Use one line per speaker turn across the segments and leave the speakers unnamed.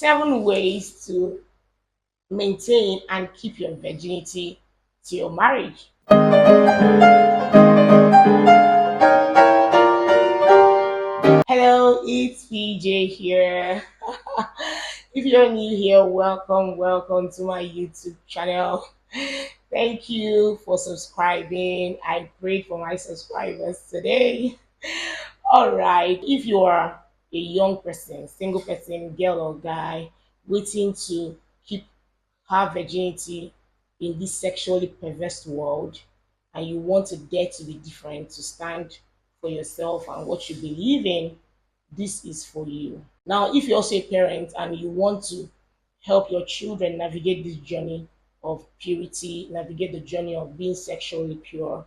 7 ways to maintain and keep your virginity to your marriage. Hello, it's pjay here. If you're new here, welcome to my YouTube channel. Thank you for subscribing. I prayed for my subscribers today. All right, if you are a young person, single person, girl or guy, waiting to keep her virginity in this sexually perverse world, and you want to dare to be different, to stand for yourself and what you believe in, this is for you. Now, if you're also a parent and you want to help your children navigate this journey of purity, navigate the journey of being sexually pure,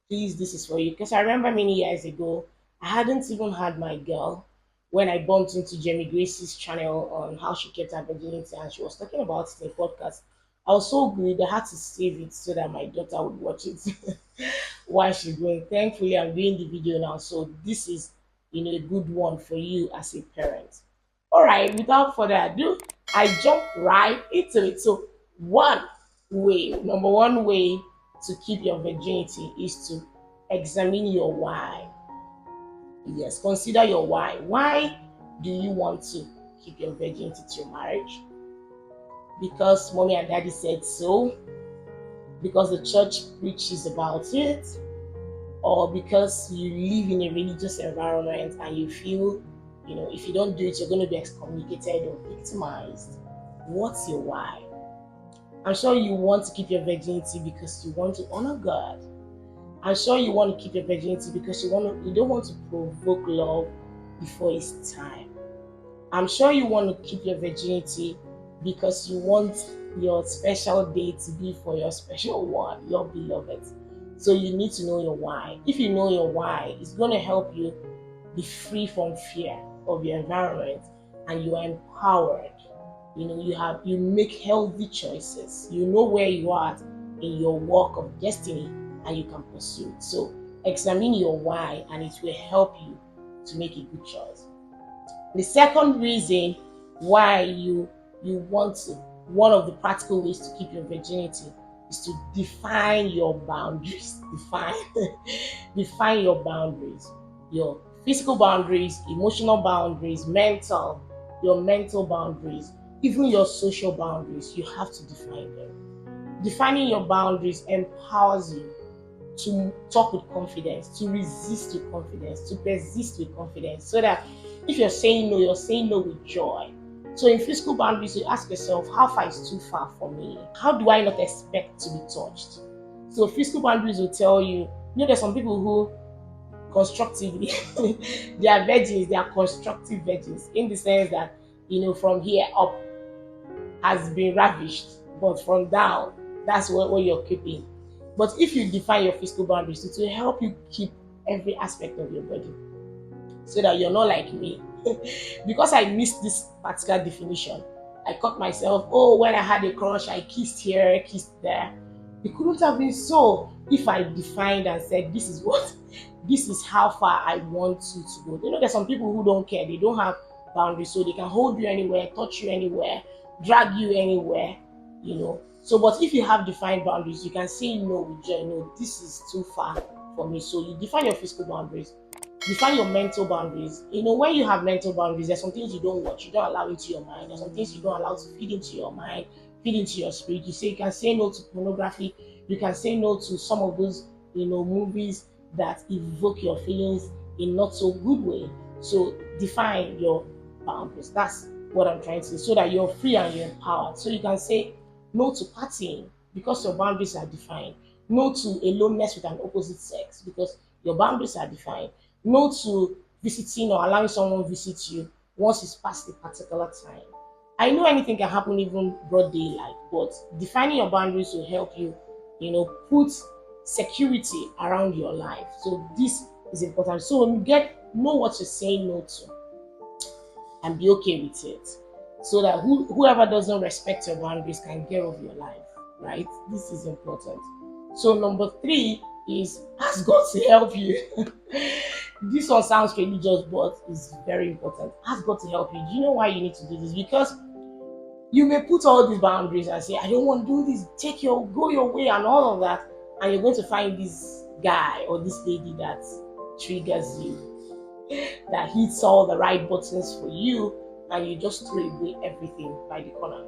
please, this is for you. Because I remember many years ago, I hadn't even had my girl when I bumped into Jamie Grace's channel on how she kept her virginity, and she was talking about it in a podcast. I was so good, I had to save it so that my daughter would watch it while she's going. Thankfully, I'm doing the video now, so this is a good one for you as a parent. All right, without further ado, I jump right into it. So, number one way to keep your virginity is to examine your why. Yes, consider your why. Why do you want to keep your virginity to your marriage? Because mommy and daddy said so? Because the church preaches about it? Or because you live in a religious environment and you feel, if you don't do it, you're going to be excommunicated or victimized? What's your why? I'm sure you want to keep your virginity because you want to honor God. I'm sure you want to keep your virginity because you don't want to provoke love before it's time. I'm sure you want to keep your virginity because you want your special day to be for your special one, your beloved. So you need to know your why. If you know your why, it's going to help you be free from fear of your environment, and you are empowered. You make healthy choices. You know where you are in your walk of destiny, and you can pursue it. So examine your why, and it will help you to make a good choice. The second reason why you want to, one of the practical ways to keep your virginity, is to define your boundaries. Define your boundaries. Your physical boundaries, emotional boundaries, your mental boundaries, even your social boundaries. You have to define them. Defining your boundaries empowers you to talk with confidence, to resist with confidence, to persist with confidence, so that if you're saying no with joy. So in physical boundaries, you ask yourself, how far is too far for me? How do I not expect to be touched? So physical boundaries will tell you, there's some people who constructively, they are virgins, they are constructive virgins, in the sense that, from here up has been ravished, but from down, that's what you're keeping. But if you define your physical boundaries, it will help you keep every aspect of your body, so that you're not like me. Because I missed this particular definition, I caught myself, when I had a crush, I kissed here, kissed there. It couldn't have been so if I defined and said, this is how far I want you to go. There's some people who don't care. They don't have boundaries, so they can hold you anywhere, touch you anywhere, drag you anywhere, So, but if you have defined boundaries, you can say no with joy. No, this is too far for me. So you define your physical boundaries. Define your mental boundaries. When you have mental boundaries, there's some things you don't watch, you don't allow into your mind. There's some things you don't allow to feed into your mind, feed into your spirit. You can say no to pornography. You can say no to some of those, movies that evoke your feelings in not so good way. So define your boundaries. That's what I'm trying to say, so that you're free and you're empowered. So you can say no to partying because your boundaries are defined. No to aloneness with an opposite sex because your boundaries are defined. No to visiting or allowing someone to visit you once it's past a particular time. I know anything can happen, even broad daylight, but defining your boundaries will help you, put security around your life. So this is important. So when you know what you're saying no to, and be okay with it, so that whoever doesn't respect your boundaries can get off your life, right? This is important. So number 3 is ask God to help you. This one sounds religious, but it's very important. Ask God to help you. Do you know why you need to do this? Because You may put all these boundaries and say, I don't want to do this, go your way and all of that. And you're going to find this guy or this lady that triggers you, that hits all the right buttons for you, and you just throw away everything by the corner.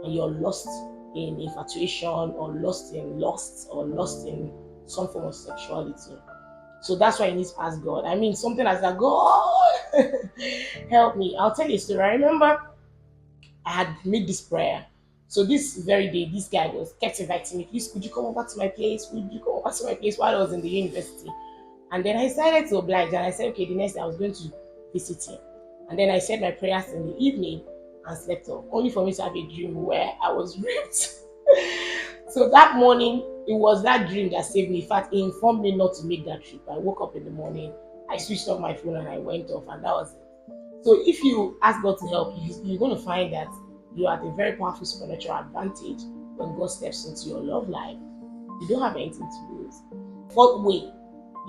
And you're lost in infatuation, or lost in lust, or lost in some form of sexuality. So that's why you need to ask God. I mean, something like that, God, help me. I'll tell you a story. I remember I had made this prayer. So this very day, this guy kept inviting me, please, could you come over to my place? Could you come over to my place while I was in the university? And then I decided to oblige, and I said, okay, the next day I was going to visit him. And then I said my prayers in the evening and slept off, only for me to have a dream where I was raped. So that morning, it was that dream that saved me. In fact, it informed me not to make that trip. I woke up in the morning, I switched off my phone and I went off, and that was it. So if you ask God to help you, you're going to find that you are at a very powerful spiritual advantage when God steps into your love life. You don't have anything to lose. Fourth way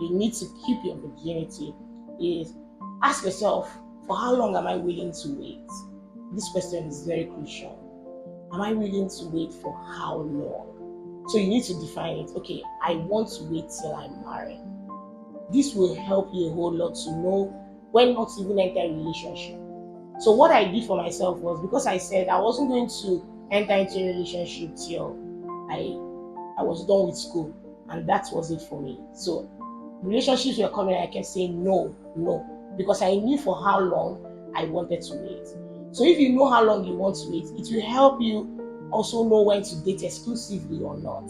you need to keep your virginity is ask yourself, for how long am I willing to wait? This question is very crucial. Am I willing to wait for how long? So you need to define it. Okay, I want to wait till I'm married. This will help you a whole lot to know when not to even enter a relationship. So what I did for myself was, because I said I wasn't going to enter into a relationship till I was done with school, and that was it for me. So relationships were coming, I kept saying no, because I knew for how long I wanted to wait. So if you know how long you want to wait, it will help you also know when to date exclusively or not.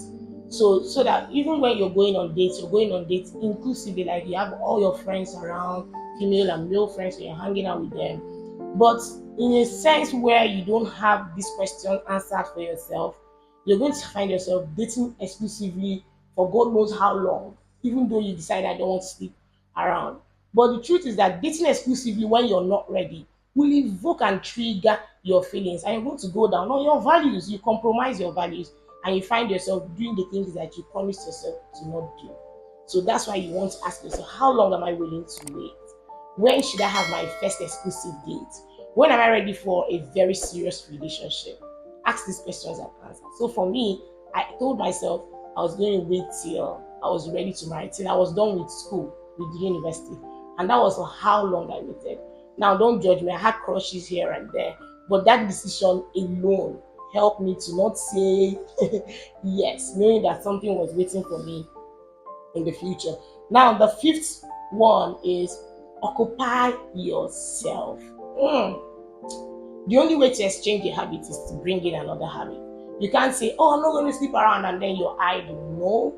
So that even when you're going on dates inclusively, like you have all your friends around, female and male friends, and you're hanging out with them. But in a sense where you don't have this question answered for yourself, you're going to find yourself dating exclusively for God knows how long, even though you decide I don't want to sleep around. But the truth is that dating exclusively when you're not ready will evoke and trigger your feelings, and you're going to go down on your values. You compromise your values, and you find yourself doing the things that you promised yourself to not do. So that's why you want to ask yourself, how long am I willing to wait? When should I have my first exclusive date? When am I ready for a very serious relationship? Ask these questions and answer. So for me, I told myself I was going to wait till I was ready to marry, till I was done with school, with the university. And that was for how long I waited. Now, don't judge me. I had crushes here and there. But that decision alone helped me to not say yes, knowing that something was waiting for me in the future. Now, the fifth one is occupy yourself. The only way to exchange a habit is to bring in another habit. You can't say, oh, I'm not going to sleep around, and then you're idle. No.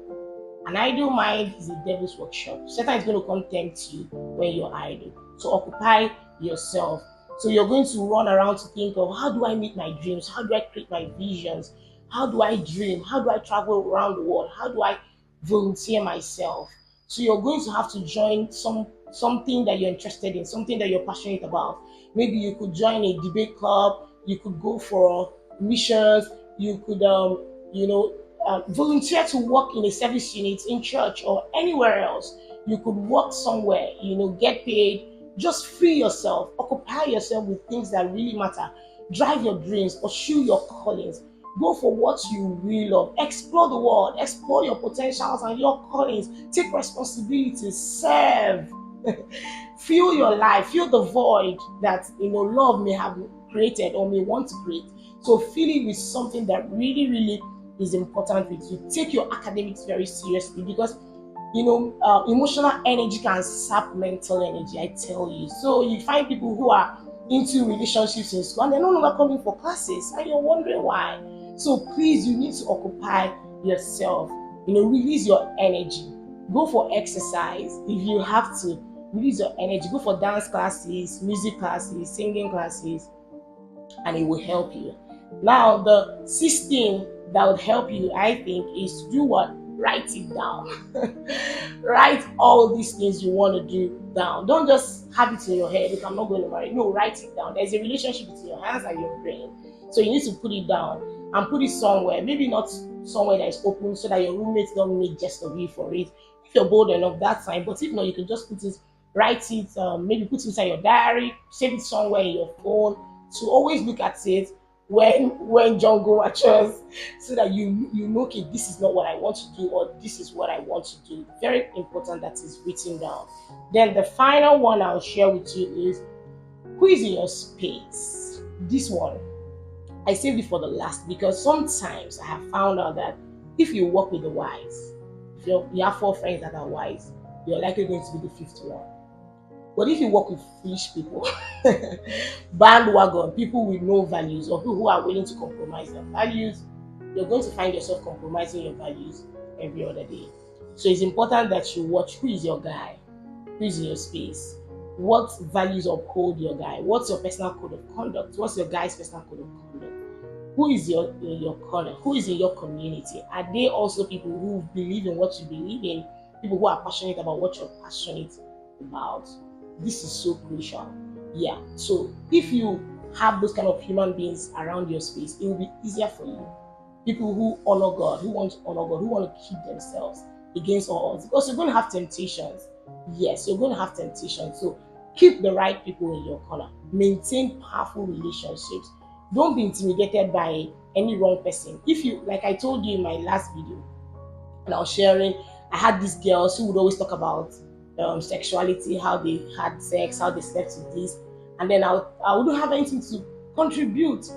An idle mind is a devil's workshop. Satan is going to come tempt you when you're idle. So occupy yourself. So you're going to run around to think of, how do I meet my dreams? How do I create my visions? How do I dream? How do I travel around the world? How do I volunteer myself? So you're going to have to join something that you're interested in, something that you're passionate about. Maybe you could join a debate club. You could go for missions. You could, volunteer to work in a service unit in church or anywhere else. You could work somewhere, get paid. Just free yourself, occupy yourself with things that really matter. Drive your dreams, pursue your callings. Go for what you really love. Explore the world, explore your potentials and your callings. Take responsibility, serve. Feel your life, feel the void that love may have created or may want to create. So fill it with something that really, really is important with you. Take your academics very seriously, because emotional energy can sap mental energy, I tell you. So you find people who are into relationships in school and they're no longer coming for classes, and you're wondering why. So please, you need to occupy yourself. Release your energy. Go for exercise if you have to. Release your energy. Go for dance classes, music classes, singing classes, and it will help you. Now, the sixth thing that would help you, I think, is to do what? Write it down. Write all these things you want to do down. Don't just have it in your head. If I'm not going to marry, no, write it down. There's a relationship between your hands and your brain. So you need to put it down and put it somewhere. Maybe not somewhere that is open so that your roommates don't make jest of you for it. If you're bold enough, that's fine. But if not, you can just put it, write it, maybe put it inside your diary, save it somewhere in your phone to always look at it when jungle matures, so that you know, okay, this is not what I want to do, or this is what I want to do. Very important that is written down. Then the final one I'll share with you is, who is in your space? This one I saved it for the last, because sometimes I have found out that if you work with the wise, if you have 4 friends that are wise, you're likely going to be the 5th one. But if you work with foolish people, bandwagon, people with no values, or people who are willing to compromise their values, you're going to find yourself compromising your values every other day. So it's important that you watch who is your guy, who is in your space, what values uphold your guy, what's your personal code of conduct, what's your guy's personal code of conduct, who is in your corner, who is in your community. Are they also people who believe in what you believe in, people who are passionate about what you're passionate about? This is so crucial. Yeah, so if you have those kind of human beings around your space, it will be easier for you. People who honor God, who want to honor God, who want to keep themselves against all odds, because you're going to have temptations. Yes, you're going to have temptations. So keep the right people in your corner. Maintain powerful relationships. Don't be intimidated by any wrong person. If you, like I told you in my last video, and I was sharing, I had these girls who would always talk about sexuality, how they had sex, how they slept with this, and then I wouldn't have anything to contribute.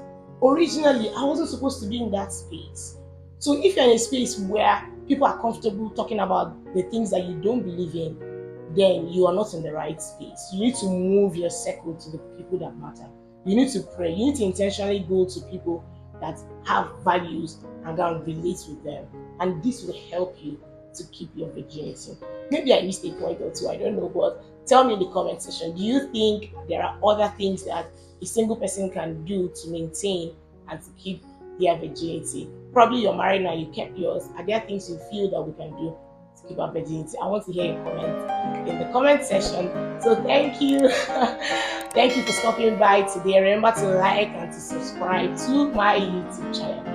Originally, I wasn't supposed to be in that space. So if you're in a space where people are comfortable talking about the things that you don't believe in, then you are not in the right space. You need to move your circle to the people that matter. You need to pray. You need to intentionally go to people that have values and go and relate with them. And this will help you to keep your virginity. Maybe I missed a point or two, I don't know, but tell me in the comment section, do you think there are other things that a single person can do to maintain and to keep their virginity? Probably you're married now, you kept yours. Are there things you feel that we can do to keep our virginity? I want to hear your comments in the comment section. So thank you. Thank you for stopping by today. Remember to like and to subscribe to my YouTube channel.